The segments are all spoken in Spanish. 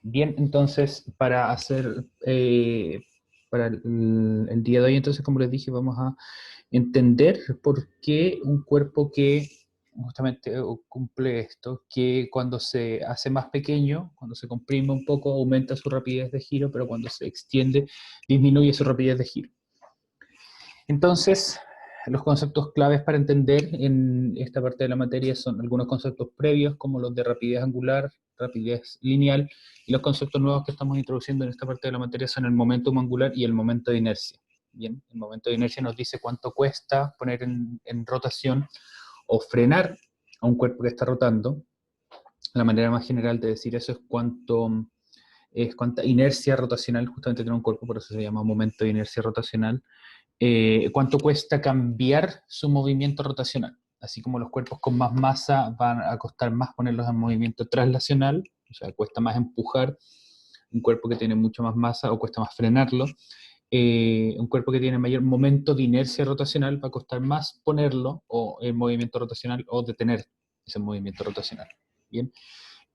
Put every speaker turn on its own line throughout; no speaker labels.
Bien, entonces, para el día de hoy, entonces, como les dije, vamos a entender por qué un cuerpo que justamente cumple esto, que cuando se hace más pequeño, cuando se comprime un poco, aumenta su rapidez de giro, pero cuando se extiende, disminuye su rapidez de giro. Entonces, los conceptos claves para entender en esta parte de la materia son algunos conceptos previos, como los de rapidez angular, rapidez lineal, y los conceptos nuevos que estamos introduciendo en esta parte de la materia son el momentum angular y el momento de inercia. Bien, el momento de inercia nos dice cuánto cuesta poner en rotación o frenar a un cuerpo que está rotando. La manera más general de decir eso es cuánta inercia rotacional justamente tiene un cuerpo, por eso se llama momento de inercia rotacional. Cuánto cuesta cambiar su movimiento rotacional. Así como los cuerpos con más masa van a costar más ponerlos en movimiento traslacional, o sea, cuesta más empujar un cuerpo que tiene mucho más masa o cuesta más frenarlo. Un cuerpo que tiene mayor momento de inercia rotacional va a costar más ponerlo o en movimiento rotacional o detener ese movimiento rotacional. Bien.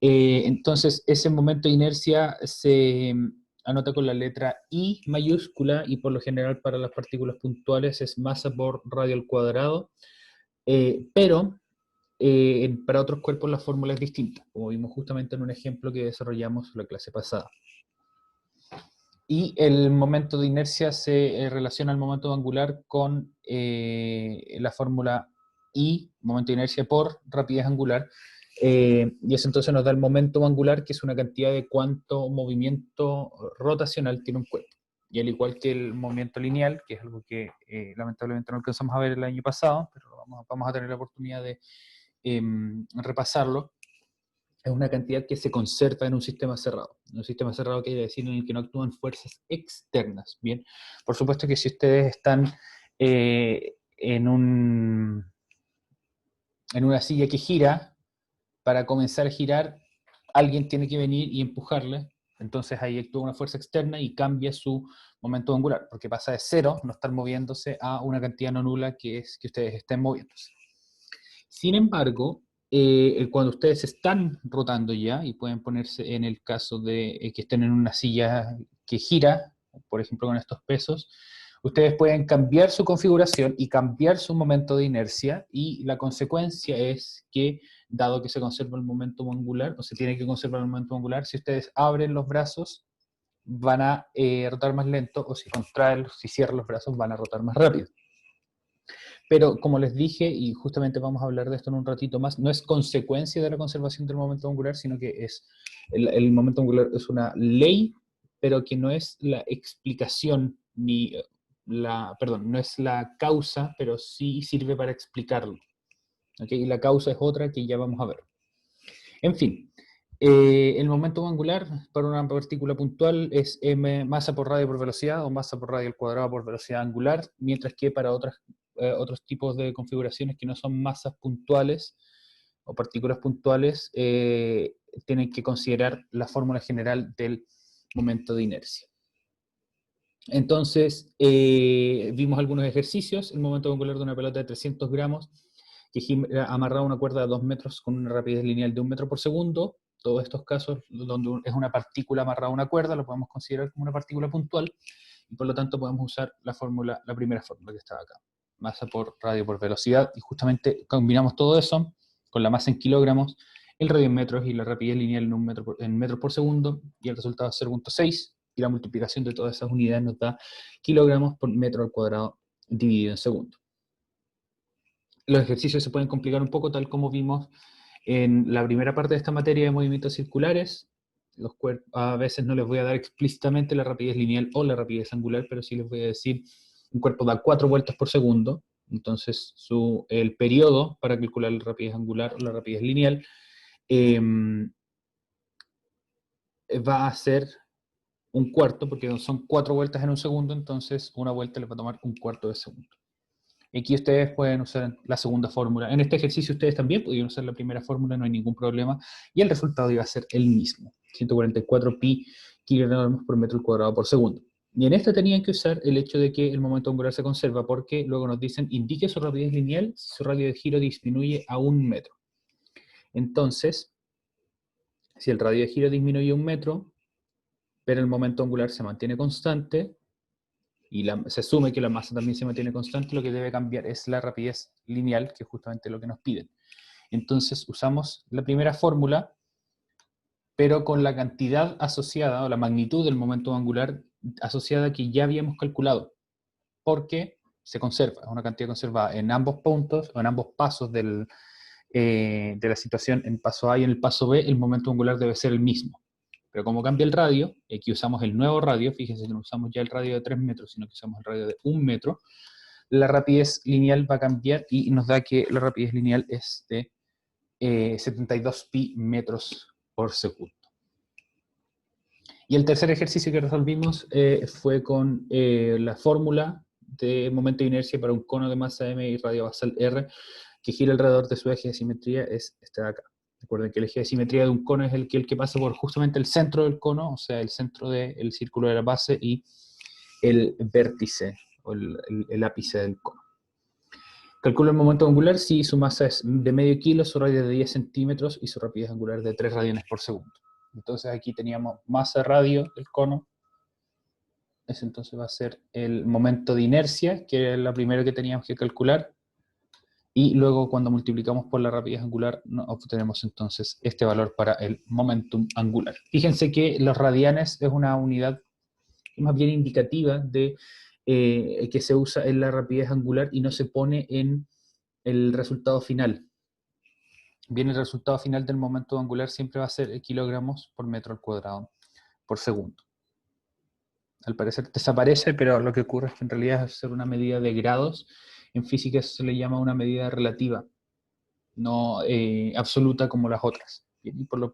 Entonces, ese momento de inercia se anota con la letra I mayúscula y por lo general para las partículas puntuales es masa por radio al cuadrado, pero para otros cuerpos la fórmula es distinta, como vimos justamente en un ejemplo que desarrollamos en la clase pasada. Y el momento de inercia se relaciona al momento angular con la fórmula I, momento de inercia por rapidez angular, y eso entonces nos da el momento angular, que es una cantidad de cuánto movimiento rotacional tiene un cuerpo. Y al igual que el movimiento lineal, que es algo que lamentablemente no alcanzamos a ver el año pasado, pero vamos a tener la oportunidad de repasarlo, es una cantidad que se conserva en un sistema cerrado. Un sistema cerrado quiere decir en el que no actúan fuerzas externas. Bien, por supuesto que si ustedes están en una silla que gira, para comenzar a girar, alguien tiene que venir y empujarle. Entonces ahí actúa una fuerza externa y cambia su momento angular, porque pasa de cero, no estar moviéndose, a una cantidad no nula que es que ustedes estén moviéndose. Sin embargo, cuando ustedes están rotando ya, y pueden ponerse en el caso de que estén en una silla que gira, por ejemplo con estos pesos, ustedes pueden cambiar su configuración y cambiar su momento de inercia, y la consecuencia es que, dado que se conserva el momento angular, o se tiene que conservar el momento angular, si ustedes abren los brazos, van a rotar más lento, o si contraen, si cierran los brazos, van a rotar más rápido. Pero como les dije, y justamente vamos a hablar de esto en un ratito más, no es consecuencia de la conservación del momento angular, sino que es el momento angular es una ley, pero que no es la explicación, perdón, no es la causa, pero sí sirve para explicarlo. ¿Okay? Y la causa es otra que ya vamos a ver. En fin, el momento angular para una partícula puntual es m masa por radio por velocidad, o masa por radio al cuadrado por velocidad angular, mientras que para otros tipos de configuraciones que no son masas puntuales o partículas puntuales, tienen que considerar la fórmula general del momento de inercia. Entonces, vimos algunos ejercicios. El momento angular de una pelota de 300 gramos que gira amarrada a una cuerda de 2 metros con una rapidez lineal de 1 metro por segundo. Todos estos casos donde es una partícula amarrada a una cuerda, lo podemos considerar como una partícula puntual, y por lo tanto podemos usar la primera fórmula que estaba acá, masa por radio por velocidad, y justamente combinamos todo eso con la masa en kilogramos, el radio en metros y la rapidez lineal en metros por segundo, y el resultado es 0,6, y la multiplicación de todas esas unidades nos da kilogramos por metro al cuadrado dividido en segundo. Los ejercicios se pueden complicar un poco, tal como vimos en la primera parte de esta materia de movimientos circulares. A veces no les voy a dar explícitamente la rapidez lineal o la rapidez angular, pero sí les voy a decir, un cuerpo da 4 vueltas por segundo, entonces el periodo para calcular la rapidez angular o la rapidez lineal va a ser un cuarto, porque son 4 vueltas en un segundo, entonces una vuelta les va a tomar un cuarto de segundo. Aquí ustedes pueden usar la segunda fórmula. En este ejercicio ustedes también pudieron usar la primera fórmula, no hay ningún problema, y el resultado iba a ser el mismo, 144 pi kilogramos por metro cuadrado por segundo. Y en esta tenían que usar el hecho de que el momento angular se conserva, porque luego nos dicen, indique su rapidez lineal si su radio de giro disminuye a 1 metro. Entonces, Si el radio de giro disminuye 1 metro, pero el momento angular se mantiene constante, y se asume que la masa también se mantiene constante, lo que debe cambiar es la rapidez lineal, que es justamente lo que nos piden. Entonces usamos la primera fórmula, pero con la cantidad asociada, o la magnitud del momento angular asociada que ya habíamos calculado, porque se conserva, es una cantidad conservada en ambos puntos, o en ambos pasos de la situación, en paso A y en el paso B, el momento angular debe ser el mismo. Pero como cambia el radio, y aquí usamos el nuevo radio, fíjense que no usamos ya el radio de 3 metros, sino que usamos el radio de 1 metro, la rapidez lineal va a cambiar y nos da que la rapidez lineal es de 72 pi metros por segundo. Y el tercer ejercicio que resolvimos fue con la fórmula de momento de inercia para un cono de masa m y radio basal r que gira alrededor de su eje de simetría, es este de acá. Recuerden que el eje de simetría de un cono es el que pasa por justamente el centro del cono, o sea, el centro del círculo de la base y el vértice, o el ápice del cono. Calculo el momento angular si su masa es de medio kilo, su radio es de 10 centímetros y su rapidez angular de 3 radiones por segundo. Entonces aquí teníamos masa radio del cono. Ese entonces va a ser el momento de inercia, que es la primera que teníamos que calcular. Y luego cuando multiplicamos por la rapidez angular, obtenemos entonces este valor para el momentum angular. Fíjense que los radianes es una unidad más bien indicativa de que se usa en la rapidez angular y no se pone en el resultado final. Bien, el resultado final del momento angular siempre va a ser kilogramos por metro al cuadrado por segundo. Al parecer desaparece, pero lo que ocurre es que en realidad es ser una medida de grados. En física eso se le llama una medida relativa, no absoluta como las otras. Bien, y por lo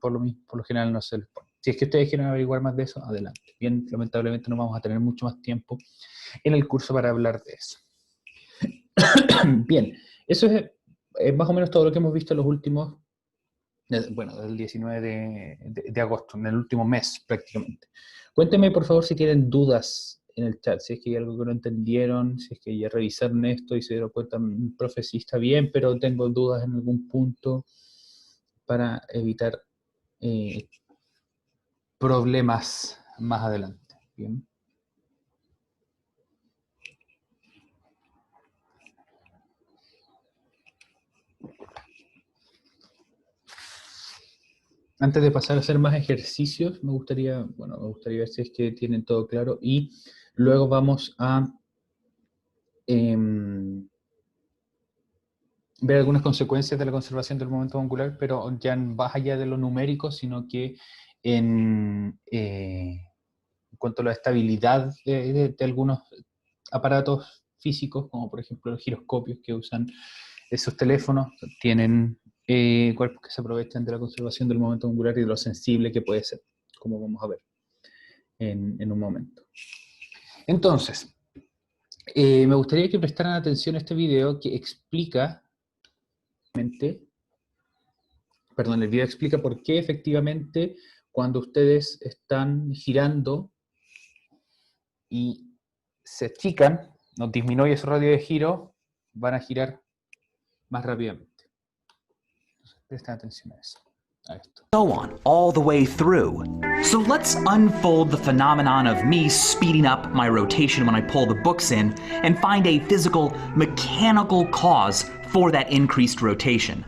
general no se les pone. Si es que ustedes quieren averiguar más de eso, adelante. Bien, lamentablemente no vamos a tener mucho más tiempo en el curso para hablar de eso. Bien, eso es más o menos todo lo que hemos visto en los últimos, bueno, del 19 de agosto, en el último mes prácticamente. Cuéntenme por favor si tienen dudas en el chat, si es que hay algo que no entendieron, si es que ya revisaron esto y se dieron cuenta, profe, sí está bien, pero tengo dudas en algún punto, para evitar problemas más adelante. Bien. Antes de pasar a hacer más ejercicios, me gustaría ver si es que tienen todo claro y luego vamos a ver algunas consecuencias de la conservación del momento angular, pero ya más allá de lo numérico, sino que en cuanto a la estabilidad de algunos aparatos físicos, como por ejemplo los giroscopios que usan esos teléfonos, tienen cuerpos que se aprovechan de la conservación del momento angular y de lo sensible que puede ser, como vamos a ver en un momento. Entonces, me gustaría que prestaran atención a este video que explica, el video explica por qué efectivamente cuando ustedes están girando y se achican, nos disminuye su radio de giro, van a girar más rápidamente. Entonces, presten atención a eso.
So on, all the way through. So let's unfold the phenomenon of me speeding up my rotation when I pull the books in and find a physical, mechanical cause for that increased rotation.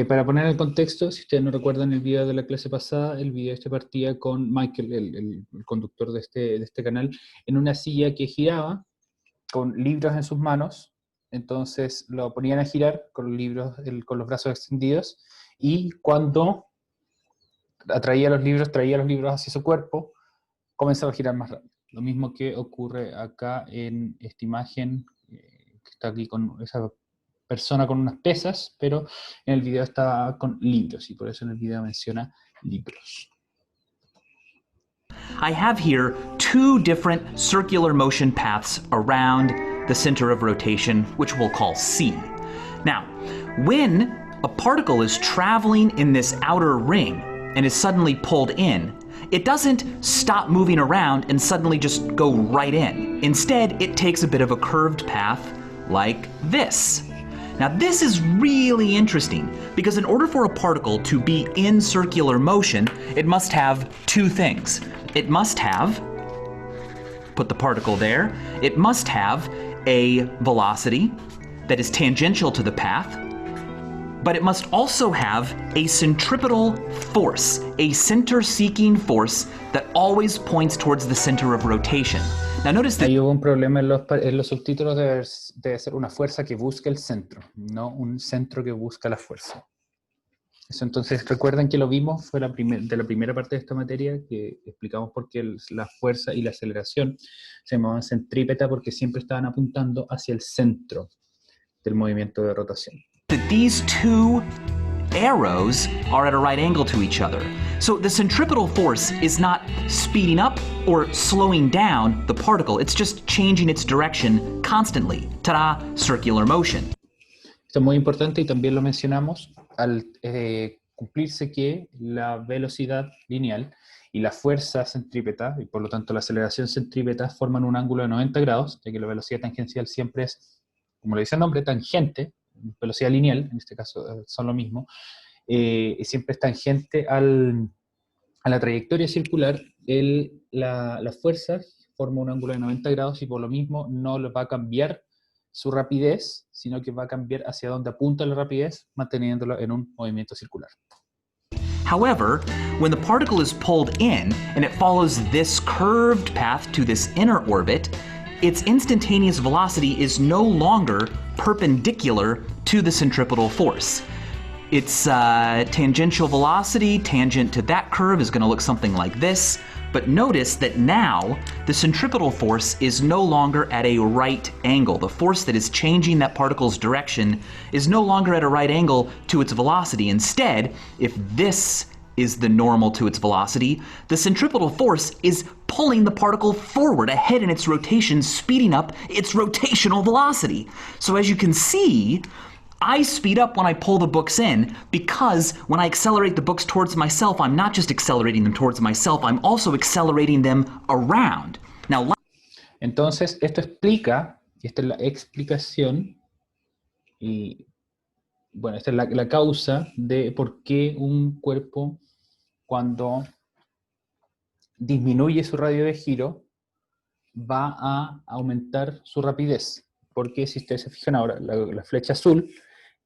Para poner el contexto, si ustedes no recuerdan el video de la clase pasada, el video partía con Michael, el conductor de este canal, en una silla que giraba con libros en sus manos. Entonces lo ponían a girar con los libros, con los brazos extendidos, y cuando traía los libros hacia su cuerpo, comenzaba a girar más rápido. Lo mismo que ocurre acá en esta imagen, que está aquí con esa persona con unas pesas, pero en el video está con libros, y por eso en el video menciona libros.
I have here two different circular motion paths around the center of rotation, which we'll call C. Now, when a particle is traveling in this outer ring and is suddenly pulled in, it doesn't stop moving around and suddenly just go right in. Instead, it takes a bit of a curved path like this. Now this is really interesting because in order for a particle to be in circular motion, it must have two things. It must have, put the particle there, it must have a velocity that is tangential to the path, but it must also have a centripetal force, a center-seeking force that always points towards the center of rotation. Now notice that
Ahí hubo un problema en los subtítulos, debe ser una fuerza que busca el centro, no un centro que busca la fuerza. Eso entonces, recuerden que lo vimos, fue de la primera parte de esta materia, que explicamos por qué la fuerza y la aceleración se llamaban centrípeta, porque siempre estaban apuntando hacia el centro del movimiento de rotación.
these two arrows are at a right angle to each other. So the centripetal force is not speeding up or slowing down the particle, it's just changing its direction constantly. Ta-da, circular motion.
Esto es muy importante y también lo mencionamos al cumplirse que la velocidad lineal y la fuerza centrípeta, y por lo tanto la aceleración centrípeta, forman un ángulo de 90 grados, ya que la velocidad tangencial siempre es, como lo dice el nombre, tangente, velocidad lineal, en este caso son lo mismo, siempre es tangente a la trayectoria circular. La fuerza forma un ángulo de 90 grados y por lo mismo no le va a cambiar su rapidez, sino que va a cambiar hacia donde apunta la rapidez, manteniéndolo en un movimiento circular.
However, when the particle is pulled in and it follows this curved path to this inner orbit, its instantaneous velocity is no longer perpendicular to the centripetal force. Its tangential velocity, tangent to that curve, is going to look something like this. But notice that now the centripetal force is no longer at a right angle. The force that is changing that particle's direction is no longer at a right angle to its velocity. Instead, if this is the normal to its velocity, the centripetal force is pulling the particle forward ahead in its rotation, speeding up its rotational velocity. So as you can see, I speed up when I pull the books in because when I accelerate the books towards myself, I'm not just accelerating them towards myself, I'm also accelerating them around. Now,
entonces, esto explica, y esta es la explicación, y bueno, esta es la causa de por qué un cuerpo, cuando disminuye su radio de giro, va a aumentar su rapidez. Porque si ustedes se fijan ahora, la flecha azul,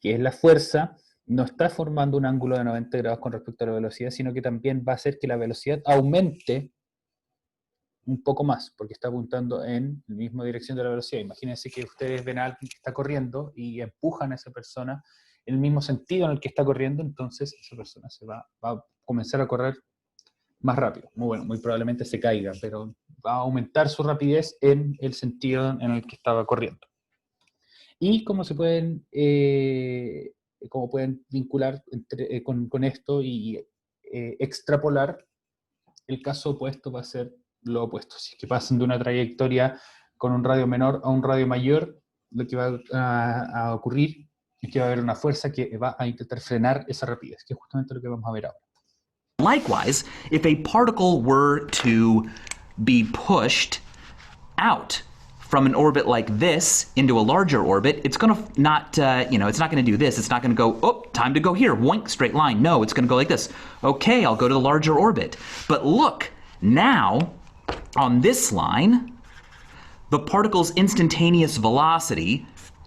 que es la fuerza, no está formando un ángulo de 90 grados con respecto a la velocidad, sino que también va a hacer que la velocidad aumente un poco más, porque está apuntando en la misma dirección de la velocidad. Imagínense que ustedes ven a alguien que está corriendo y empujan a esa persona en el mismo sentido en el que está corriendo, entonces esa persona va a comenzar a correr más rápido. Muy probablemente se caiga, pero va a aumentar su rapidez en el sentido en el que estaba corriendo. Y cómo pueden vincular con esto y extrapolar, el caso opuesto va a ser lo opuesto. Si es que pasan de una trayectoria con un radio menor a un radio mayor, lo que va a ocurrir es que va a haber una fuerza que va a intentar frenar esa rapidez, que es justamente lo que vamos a ver ahora.
likewise, if a particle were to be pushed out from an orbit like this into a larger orbit, it's going to not, it's not going to do this. It's not going to go, oh, time to go here, woink, straight line. No, it's going to go like this. Okay, I'll go to the larger orbit. But look, now, on this line, the particle's instantaneous velocity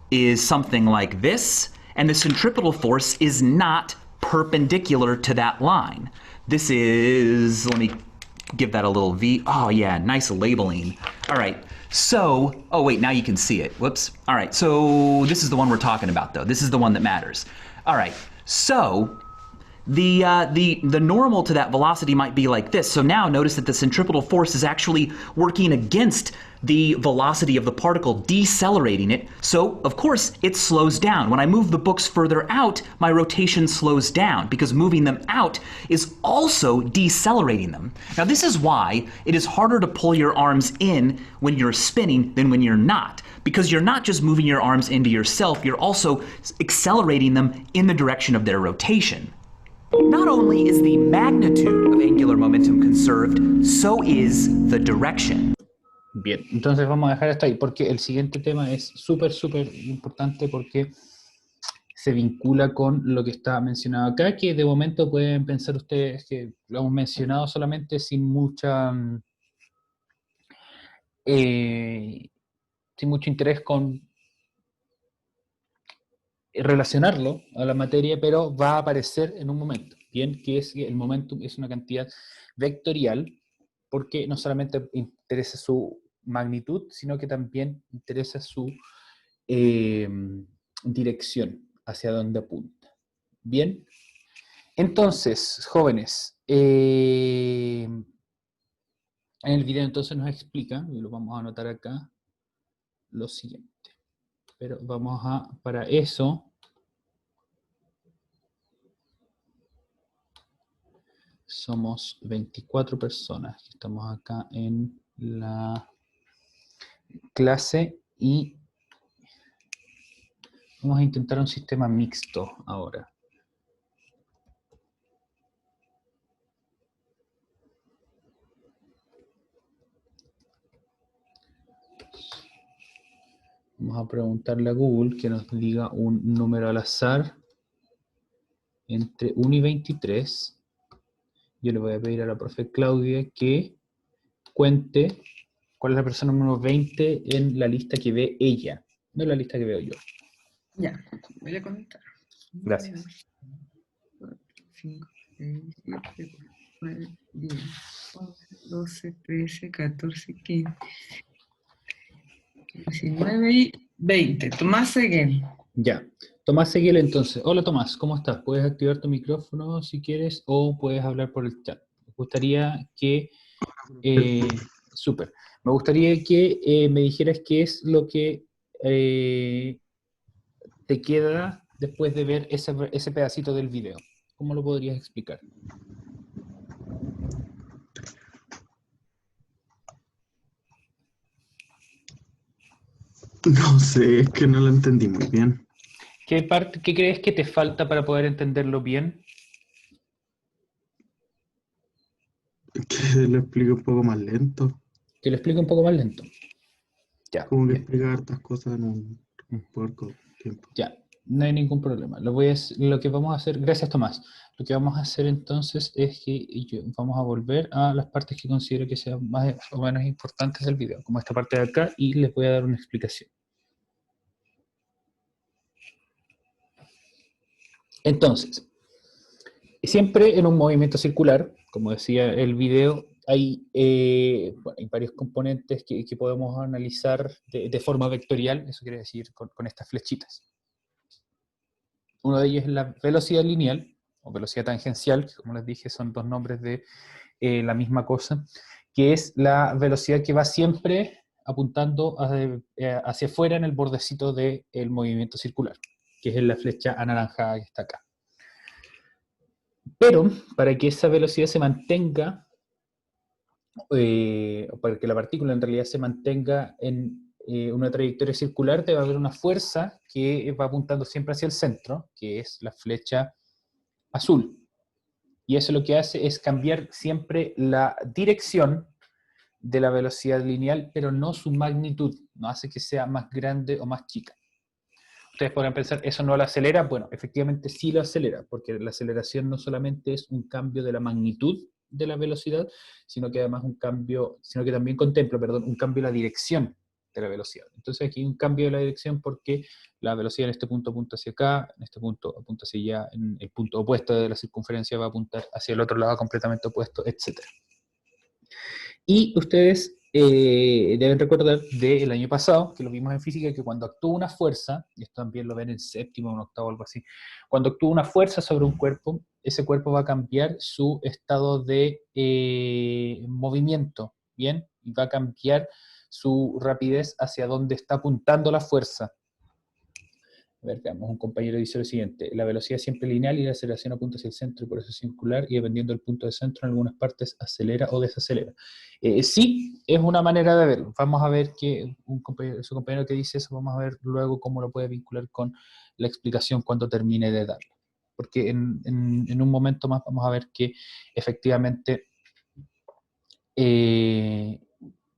is something like this, and the centripetal force is not perpendicular to that line. This is, let me give that a little V. Oh yeah, nice labeling. All right, so, oh wait, now you can see it. Whoops. All right, so this is the one we're talking about though. This is the one that matters. All right, so the normal to that velocity might be like this. So now notice that the centripetal force is actually working against the velocity of the particle, decelerating it. So, of course, it slows down. When I move the books further out, my rotation slows down because moving them out is also decelerating them. Now, this is why it is harder to pull your arms in when you're spinning than when you're not. Because you're not just moving your arms into yourself, you're also accelerating them in the direction of their rotation. Not only is the magnitude of angular momentum conserved, so is the direction.
Bien, entonces vamos a dejar esto ahí, porque el siguiente tema es súper importante, porque se vincula con lo que está mencionado acá, que de momento pueden pensar ustedes que lo hemos mencionado solamente sin mucho interés con relacionarlo a la materia, pero va a aparecer en un momento. Bien, que es el momentum es una cantidad vectorial, porque no solamente interesa su magnitud, sino que también interesa su dirección, hacia dónde apunta. Bien, entonces, jóvenes, en el video entonces nos explica, y lo vamos a anotar acá, lo siguiente. Pero vamos a, para eso, somos 24 personas que estamos acá en la clase y vamos a intentar un sistema mixto ahora. Vamos a preguntarle a Google que nos diga un número al azar entre 1 y 23. Yo le voy a pedir a la profe Claudia que cuente cuál es la persona número 20 en la lista que ve ella, no en la lista que veo yo.
Ya, voy a contar.
Gracias.
5, 6, 7, 9, 10, 11, 12, 13, 14, 15, 19 y 20. Tomás Seguel.
Ya. Tomás Seguel entonces. Hola Tomás, ¿cómo estás? Puedes activar tu micrófono si quieres o puedes hablar por el chat. Me gustaría que... súper. Me gustaría que me dijeras qué es lo que te queda después de ver ese pedacito del video. ¿Cómo lo podrías explicar?
No sé, es que no lo entendí muy bien.
¿Qué crees que te falta para poder entenderlo bien?
Que lo explique un poco más lento.
Que lo explique un poco más lento. Ya.
Como que
Bien.
explica hartas cosas en un poco tiempo.
Ya, no hay ningún problema. Lo que vamos a hacer, gracias Tomás, lo que vamos a hacer entonces es que vamos a volver a las partes que considero que sean más o menos importantes del video, como esta parte de acá, y les voy a dar una explicación. Entonces, siempre en un movimiento circular, como decía el video, hay varios componentes que podemos analizar de forma vectorial, eso quiere decir con estas flechitas. Uno de ellos es la velocidad lineal, o velocidad tangencial, que como les dije son dos nombres de la misma cosa, que es la velocidad que va siempre apuntando hacia afuera en el bordecito del movimiento circular, que es la flecha anaranjada que está acá. Pero para que esa velocidad se mantenga, para que la partícula en realidad se mantenga en una trayectoria circular, debe haber una fuerza que va apuntando siempre hacia el centro, que es la flecha azul. Y eso lo que hace es cambiar siempre la dirección de la velocidad lineal, pero no su magnitud, no hace que sea más grande o más chica. Ustedes podrán pensar, ¿eso no lo acelera? Bueno, efectivamente sí lo acelera, porque la aceleración no solamente es un cambio de la magnitud de la velocidad, sino que además también contempla, un cambio de la dirección de la velocidad. Entonces aquí hay un cambio de la dirección porque la velocidad en este punto apunta hacia acá, en este punto apunta hacia allá, en el punto opuesto de la circunferencia va a apuntar hacia el otro lado completamente opuesto, etc. Y ustedes deben recordar del año pasado, que lo vimos en física, que cuando actúa una fuerza, y esto también lo ven en séptimo o en octavo, algo así, cuando actúa una fuerza sobre un cuerpo, ese cuerpo va a cambiar su estado de movimiento, ¿bien? Y va a cambiar su rapidez hacia donde está apuntando la fuerza. A ver, veamos, un compañero dice lo siguiente: la velocidad es siempre lineal y la aceleración apunta hacia el centro y por eso es circular, y dependiendo del punto de centro en algunas partes acelera o desacelera. Sí, es una manera de verlo. Vamos a ver que su compañero que dice eso, vamos a ver luego cómo lo puede vincular con la explicación cuando termine de darlo. Porque en un momento más vamos a ver que efectivamente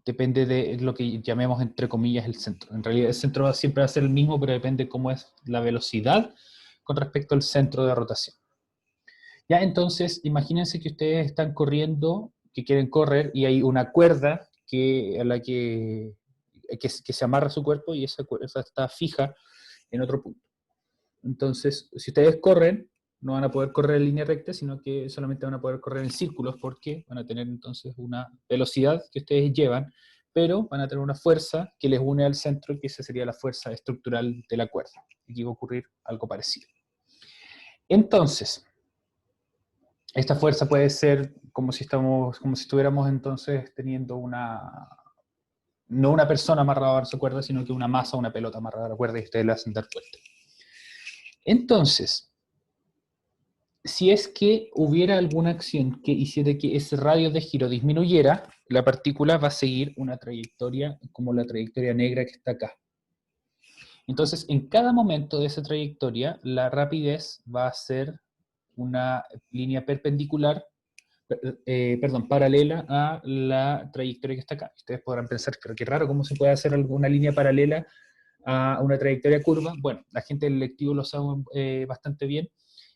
depende de lo que llamemos entre comillas el centro. En realidad el centro siempre va a ser el mismo, pero depende cómo es la velocidad con respecto al centro de rotación. Ya, entonces, imagínense que ustedes están corriendo, que quieren correr, y hay una cuerda que se amarra a su cuerpo, y esa cuerda está fija en otro punto. Entonces, si ustedes corren, no van a poder correr en línea recta, sino que solamente van a poder correr en círculos, porque van a tener entonces una velocidad que ustedes llevan, pero van a tener una fuerza que les une al centro, que esa sería la fuerza estructural de la cuerda. Aquí va a ocurrir algo parecido. Entonces, esta fuerza puede ser como si estuviéramos entonces teniendo no una persona amarrada a su cuerda, sino que una masa, una pelota amarrada a la cuerda, y ustedes la hacen dar vuelta. Entonces, si es que hubiera alguna acción que hiciera que ese radio de giro disminuyera, la partícula va a seguir una trayectoria como la trayectoria negra que está acá. Entonces, en cada momento de esa trayectoria, la rapidez va a ser una línea perpendicular, paralela a la trayectoria que está acá. Ustedes podrán pensar, pero qué raro, ¿cómo se puede hacer alguna línea paralela a una trayectoria curva? Bueno, la gente del lectivo lo sabe bastante bien.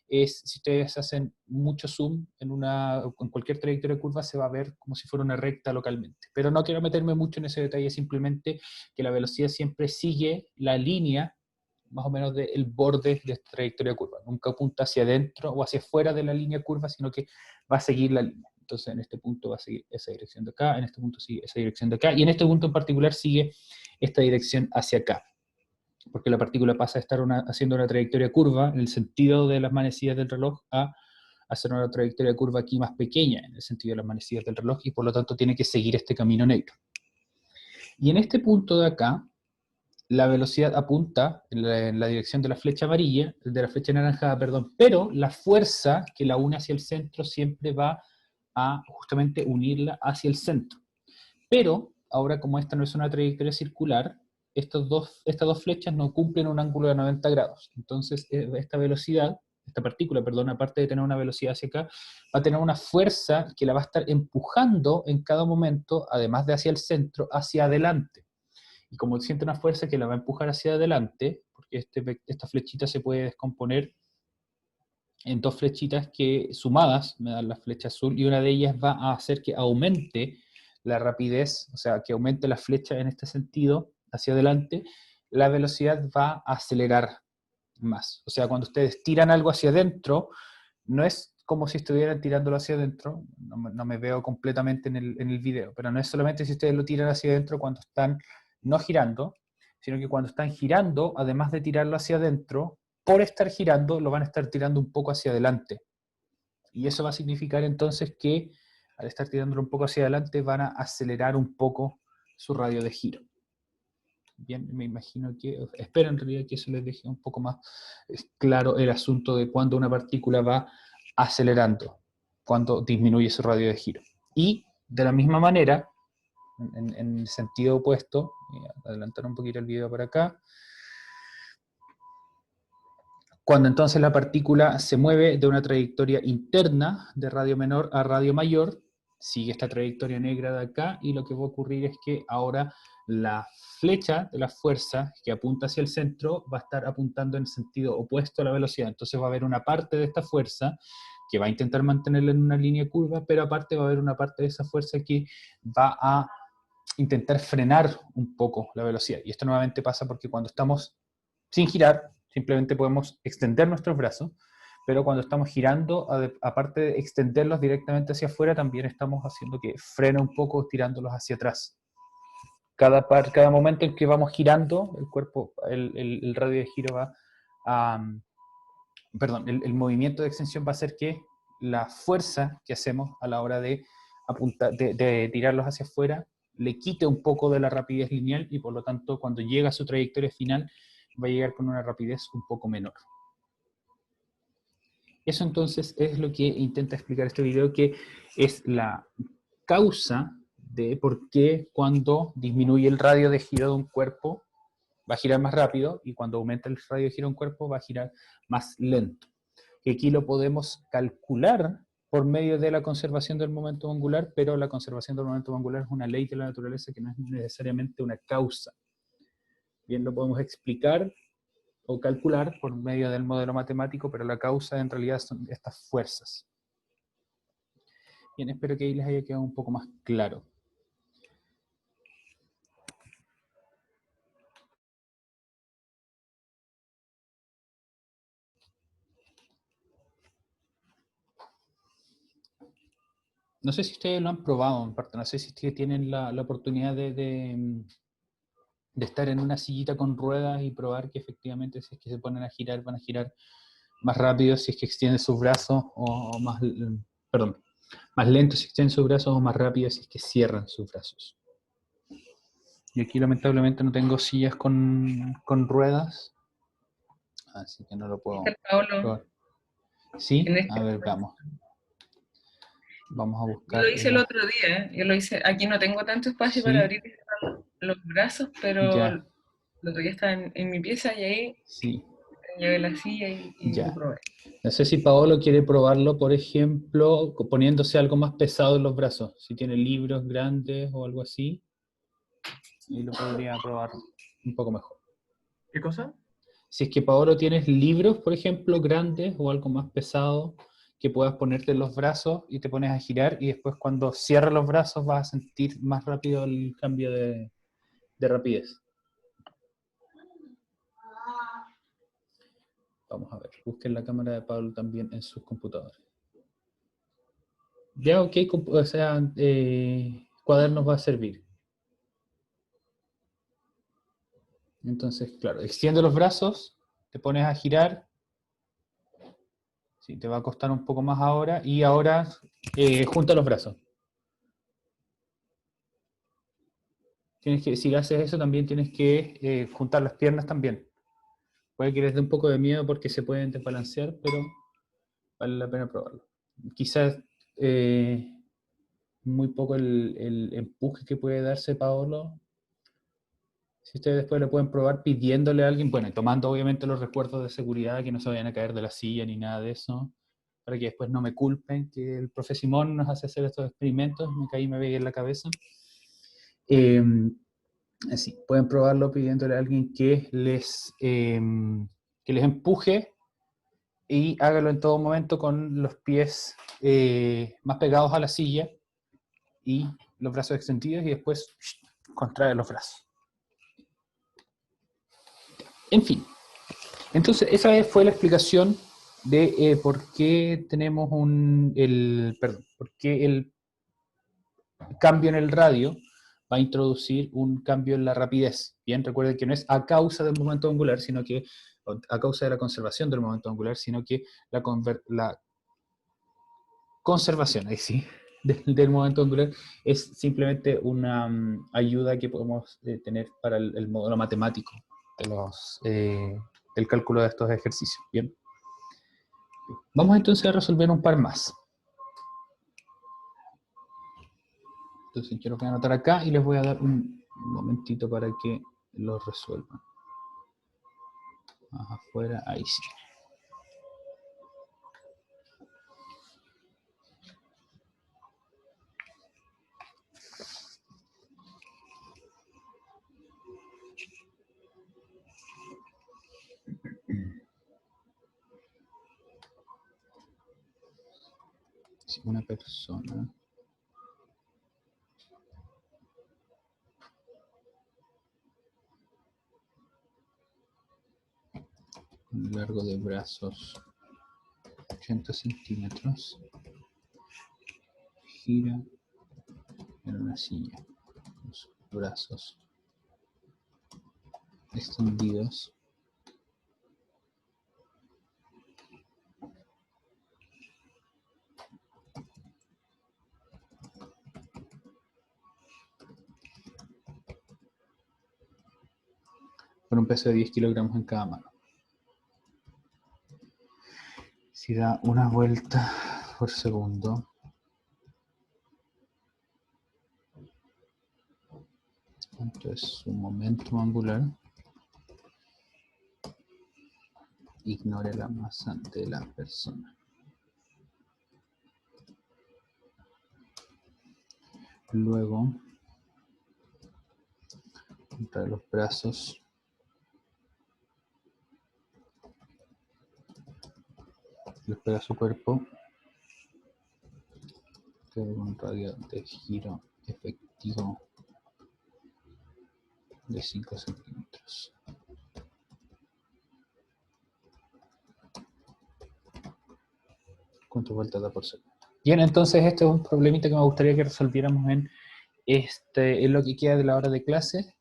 Si ustedes hacen mucho zoom en cualquier trayectoria curva, se va a ver como si fuera una recta localmente. Pero no quiero meterme mucho en ese detalle, simplemente que la velocidad siempre sigue la línea, más o menos del borde de esta trayectoria curva. Nunca apunta hacia adentro o hacia afuera de la línea curva, sino que va a seguir la línea. Entonces, en este punto va a seguir esa dirección de acá, en este punto sigue esa dirección de acá, y en este punto en particular sigue esta dirección hacia acá, porque la partícula pasa a estar haciendo una trayectoria curva en el sentido de las manecillas del reloj a hacer una trayectoria curva aquí más pequeña en el sentido de las manecillas del reloj, y por lo tanto tiene que seguir este camino negro. Y en este punto de acá, la velocidad apunta en la dirección de la flecha amarilla, de la flecha anaranjada, perdón, pero la fuerza que la une hacia el centro siempre va a justamente unirla hacia el centro. Pero, ahora como esta no es una trayectoria circular, estas dos flechas no cumplen un ángulo de 90 grados. Entonces, esta partícula, perdón, aparte de tener una velocidad hacia acá, va a tener una fuerza que la va a estar empujando en cada momento, además de hacia el centro, hacia adelante. Y como siente una fuerza que la va a empujar hacia adelante, porque esta flechita se puede descomponer en dos flechitas que sumadas me dan la flecha azul, y una de ellas va a hacer que aumente la rapidez, o sea, que aumente la flecha en este sentido, hacia adelante, la velocidad va a acelerar más. O sea, cuando ustedes tiran algo hacia adentro, no es como si estuvieran tirándolo hacia adentro, no me veo completamente en el video, pero no es solamente si ustedes lo tiran hacia adentro cuando están no girando, sino que cuando están girando, además de tirarlo hacia adentro, por estar girando, lo van a estar tirando un poco hacia adelante. Y eso va a significar entonces que al estar tirándolo un poco hacia adelante, van a acelerar un poco su radio de giro. Bien, me imagino espero en realidad que eso les deje un poco más claro el asunto de cuando una partícula va acelerando, cuando disminuye su radio de giro. Y de la misma manera, en el sentido opuesto, voy a adelantar un poquito el video para acá, cuando entonces la partícula se mueve de una trayectoria interna de radio menor a radio mayor, sigue esta trayectoria negra de acá, y lo que va a ocurrir es que ahora la flecha de la fuerza que apunta hacia el centro va a estar apuntando en sentido opuesto a la velocidad. Entonces va a haber una parte de esta fuerza que va a intentar mantenerla en una línea curva, pero aparte va a haber una parte de esa fuerza que va a intentar frenar un poco la velocidad. Y esto nuevamente pasa porque cuando estamos sin girar, simplemente podemos extender nuestros brazos, pero cuando estamos girando, aparte de extenderlos directamente hacia afuera, también estamos haciendo que frene un poco, tirándolos hacia atrás. Cada momento en que vamos girando, el cuerpo, el radio de giro va a... Perdón, el movimiento de extensión va a hacer que la fuerza que hacemos a la hora de tirarlos hacia afuera le quite un poco de la rapidez lineal, y por lo tanto cuando llega a su trayectoria final va a llegar con una rapidez un poco menor. Eso entonces es lo que intenta explicar este video, que es la causa de por qué cuando disminuye el radio de giro de un cuerpo va a girar más rápido, y cuando aumenta el radio de giro de un cuerpo va a girar más lento. Que aquí lo podemos calcular por medio de la conservación del momento angular, pero la conservación del momento angular es una ley de la naturaleza que no es necesariamente una causa. Bien, lo podemos explicar o calcular por medio del modelo matemático, pero la causa en realidad son estas fuerzas. Bien, espero que ahí les haya quedado un poco más claro. No sé si ustedes lo han probado, en parte, no sé si ustedes tienen la oportunidad de estar en una sillita con ruedas y probar que efectivamente si es que se ponen a girar, van a girar más rápido si es que extienden sus brazos o más, perdón, más lento si extienden sus brazos o más rápido si es que cierran sus brazos. Y aquí lamentablemente no tengo sillas con ruedas, así que no lo puedo
Paolo,
probar. ¿Sí?
en este
A ver, vamos. Vamos a
Yo
buscar
lo hice el otro día, ¿eh? Yo lo hice, aquí no tengo tanto espacio para
Sí,
abrir y cerrar los brazos, pero
ya,
el otro día estaba en mi pieza y ahí
sí,
llevé la silla y lo
ya.
probé.
No sé si Paolo quiere probarlo, por ejemplo, poniéndose algo más pesado en los brazos. Si tiene libros grandes o algo así, y lo podría probar un poco mejor.
¿Qué cosa?
Si es que, Paolo, tienes libros, por ejemplo, grandes o algo más pesado, que puedas ponerte en los brazos y te pones a girar, y después cuando cierras los brazos vas a sentir más rápido el cambio de rapidez. Vamos a ver, busquen la cámara de Pablo también en sus computadores. Ya, ok, o sea, cuadernos va a servir. Entonces, claro, extiende los brazos, te pones a girar. Sí, te va a costar un poco más ahora. Y ahora, junta los brazos. Tienes que, si haces eso, también tienes que juntar las piernas también. Puede que les dé un poco de miedo porque se pueden desbalancear, pero vale la pena probarlo. Quizás muy poco el empuje que puede darse Paolo. Si ustedes después lo pueden probar pidiéndole a alguien, bueno, y tomando obviamente los recuerdos de seguridad, que no se vayan a caer de la silla ni nada de eso, para que después no me culpen que el profe Simón nos hace hacer estos experimentos, me caí y me pegué en la cabeza. Así, pueden probarlo pidiéndole a alguien que les empuje y hágalo en todo momento con los pies más pegados a la silla y los brazos extendidos y después contrae los brazos. En fin, entonces esa fue la explicación de por qué tenemos por qué el cambio en el radio va a introducir un cambio en la rapidez. Bien, recuerden que no es a causa del momento angular, sino que a causa de la conservación del momento angular, sino que la conservación, ahí sí, del momento angular es simplemente una ayuda que podemos tener para el modelo matemático del cálculo de estos ejercicios. Bien. Vamos entonces a resolver un par más. Entonces yo lo voy a anotar acá y les voy a dar un momentito para que lo resuelvan. Más afuera, ahí sí. Si una persona con un largo de brazos 80 centímetros gira en una silla con sus brazos extendidos con un peso de 10 kilogramos en cada mano. Si da una vuelta por segundo, ¿cuánto es su momento angular? Ignore la masa de la persona. Luego, contrae los brazos los pega a su cuerpo. Con un radio de giro efectivo de 5 centímetros. ¿Cuántas vueltas da por segundo? Bien, entonces este es un problemita que me gustaría que resolviéramos en lo que queda de la hora de clase.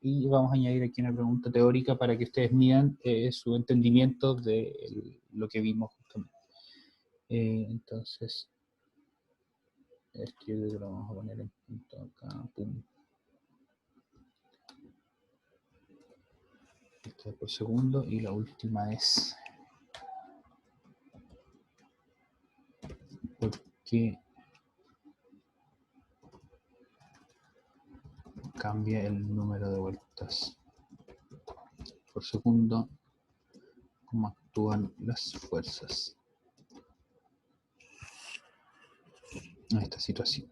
Y vamos a añadir aquí una pregunta teórica para que ustedes midan su entendimiento de lo que vimos justamente. Entonces, esto lo vamos a poner en punto acá, pum. Esto es por segundo y la última es porque cambia el número de vueltas por segundo, cómo actúan las fuerzas en esta situación.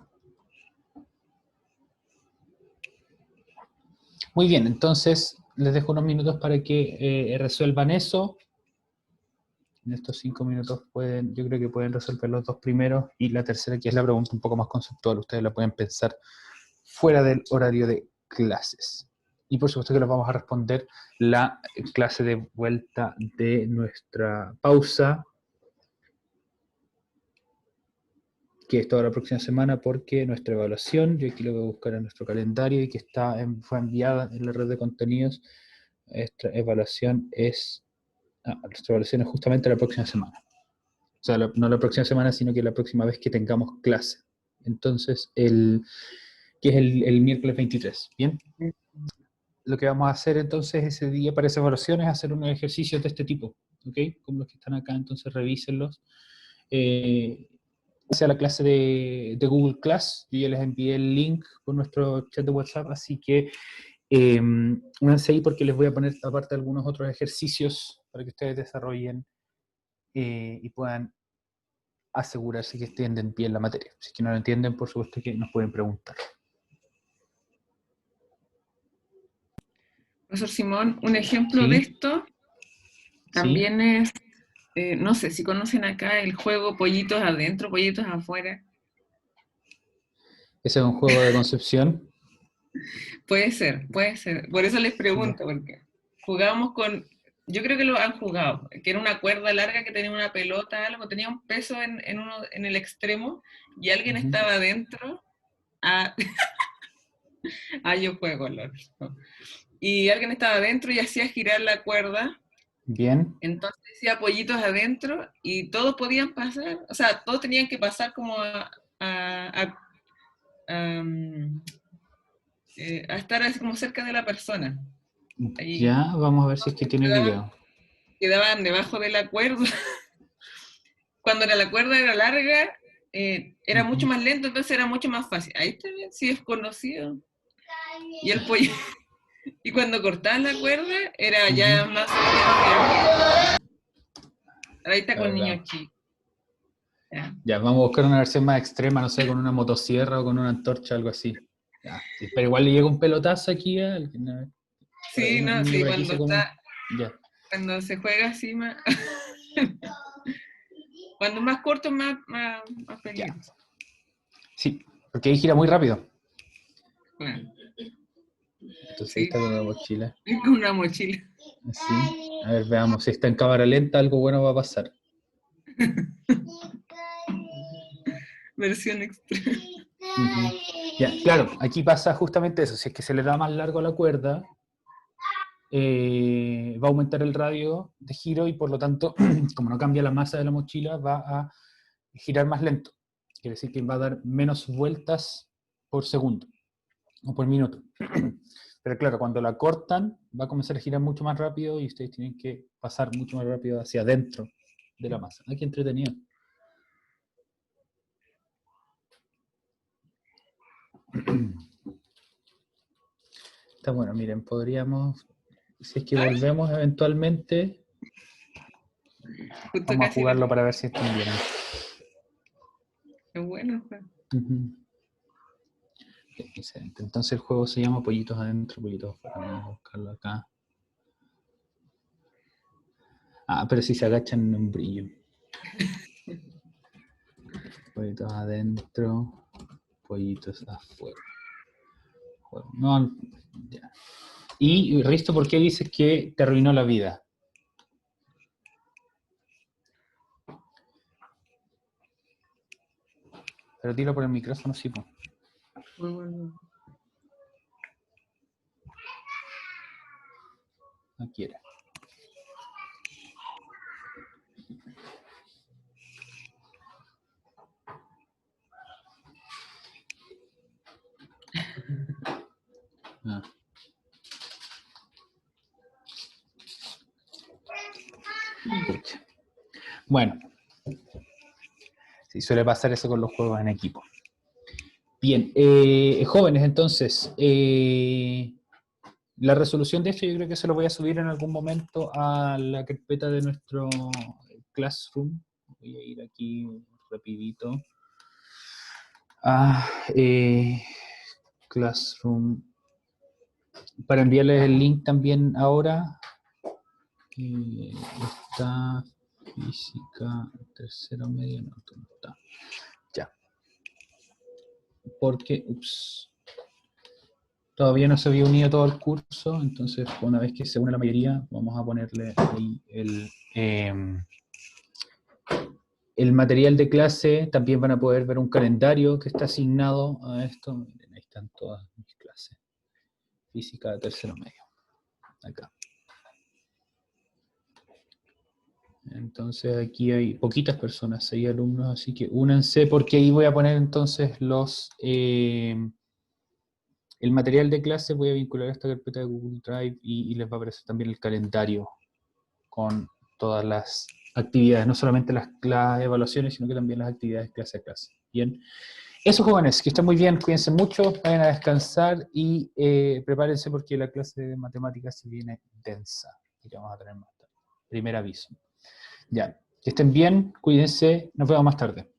Muy bien, entonces les dejo unos minutos para que resuelvan eso. En estos 5 minutos yo creo que pueden resolver los dos primeros y la tercera, que es la pregunta un poco más conceptual, ustedes la pueden pensar fuera del horario de clases. Y por supuesto que los vamos a responder la clase de vuelta de nuestra pausa, que es toda la próxima semana, porque nuestra evaluación, yo aquí lo voy a buscar en nuestro calendario y que fue enviada en la red de contenidos, nuestra evaluación es justamente la próxima semana. O sea, no la próxima semana, sino que la próxima vez que tengamos clase. Entonces, que es el miércoles 23, ¿bien? Lo que vamos a hacer entonces ese día para esa evaluación es hacer unos ejercicios de este tipo, ¿ok? Como los que están acá, entonces revísenlos. Sea la clase de Google Class, yo ya les envié el link por nuestro chat de WhatsApp, así que únanse ahí porque les voy a poner aparte algunos otros ejercicios para que ustedes desarrollen y puedan asegurarse que entienden bien la materia. Si es que no lo entienden, por supuesto que nos pueden preguntar.
Profesor Simón, un ejemplo de esto también es, no sé si conocen acá el juego pollitos adentro, pollitos afuera.
¿Ese es un juego de Concepción?
Puede ser, puede ser. Por eso les pregunto, porque jugábamos con, yo creo que lo han jugado, que era una cuerda larga que tenía una pelota, algo, tenía un peso en el extremo y alguien estaba adentro. Yo juego, LOL. Y alguien estaba adentro y hacía girar la cuerda.
Bien.
Entonces decía pollitos adentro y todos podían pasar, o sea, todos tenían que pasar como a estar así como cerca de la persona. Ahí
Ya, vamos a ver si es que tiene video.
quedaban debajo de la cuerda. Cuando la cuerda era larga, era mucho más lento, entonces era mucho más fácil. Ahí está bien, sí es conocido. Y el pollo. Y cuando cortaban la cuerda, era ya más. Ahí está con niños chicos.
Ya, vamos a buscar una versión más extrema, no sé, con una motosierra o con una antorcha, algo así. Ya, sí, pero igual le llega un pelotazo aquí a alguien.
Sí, no, sí, cuando está.
Ya.
Cuando se juega así más. Cuando más corto, más peligroso.
Sí, porque ahí gira muy rápido.
Bueno.
Entonces ahí está con una mochila.
Es con una mochila.
Así. A ver, veamos, si está en cámara lenta, algo bueno va a pasar.
Versión extrema.
Ya, claro, aquí pasa justamente eso. Si es que se le da más largo a la cuerda, va a aumentar el radio de giro y por lo tanto, como no cambia la masa de la mochila, va a girar más lento. Quiere decir que va a dar menos vueltas por segundo o por minuto. Pero claro, cuando la cortan, va a comenzar a girar mucho más rápido y ustedes tienen que pasar mucho más rápido hacia adentro de la masa. ¡Ay, qué entretenido! Está bueno, miren, podríamos, si es que volvemos eventualmente, vamos a jugarlo para ver si entendieron.
Qué bueno.
Excelente. Entonces el juego se llama Pollitos Adentro, Pollitos Afuera. Vamos a buscarlo acá. Pero si se agachan en un brillo. Pollitos adentro, pollitos afuera. No, ya. Y Risto, ¿por qué dices que te arruinó la vida? Pero tiro por el micrófono, sí, po.
Bueno.
No quiere. Ah. Pucha. Bueno, sí, suele pasar eso con los juegos en equipo. Bien, jóvenes, entonces, la resolución de esto yo creo que se lo voy a subir en algún momento a la carpeta de nuestro Classroom. Voy a ir aquí rapidito a Classroom para enviarles el link también ahora. Está física, tercero medio, no está. Ya. Porque, todavía no se había unido todo el curso, entonces una vez que se une la mayoría, vamos a ponerle ahí el material de clase. También van a poder ver un calendario que está asignado a esto. Miren, ahí están todas mis clases. Física de tercero medio. Acá. Entonces aquí hay poquitas personas, 6 alumnos, así que únanse porque ahí voy a poner entonces el material de clase. Voy a vincular esta carpeta de Google Drive y les va a aparecer también el calendario con todas las actividades, no solamente las evaluaciones, sino que también las actividades clase a clase. Bien. Eso, jóvenes, que estén muy bien, cuídense mucho, vayan a descansar y prepárense porque la clase de matemáticas se viene densa, y que vamos a tener más tarde. Primer aviso. Ya, que estén bien, cuídense, nos vemos más tarde.